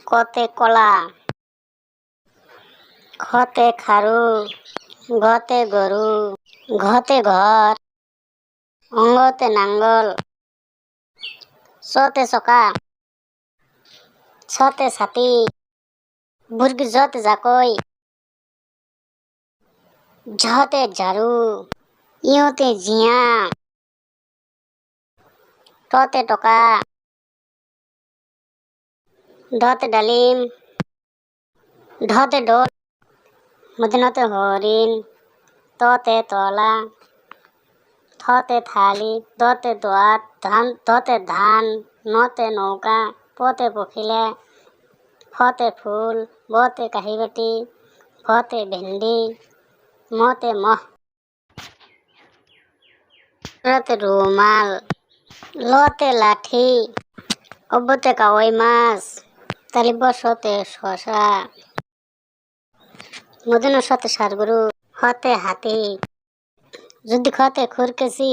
কতে কলা, খতে খাৰু, গতে গৰু, ঘতে ঘৰ, অঙ্গতে নাঙ্গল, চতে চকা, ছতে ছাতি, মুৰ্গী যতে জাকৈ, ঝতে ঝাৰু, ইয়তে জিয়া, টতে টকা, ডতে ডালিম, ঢতে ঢোল, মধ্যনতে হরিণ, ততে তলা, থতে থালি, দতে দোয়াত, ধতে ধান, নতে নৌকা, পতে পখিলা, ফতে ফুল, বতে কাহিবাটি, ভতে ভেন্ডি, মতে মহ, রতে রুমাল, লতে লাঠি, অব্বতে কাৱৈ মাছ, তালিবসতে শশা, মধুনসতে ষাঁড় গৰু, হতে হাতি, যদি খতে খুৰকেছি,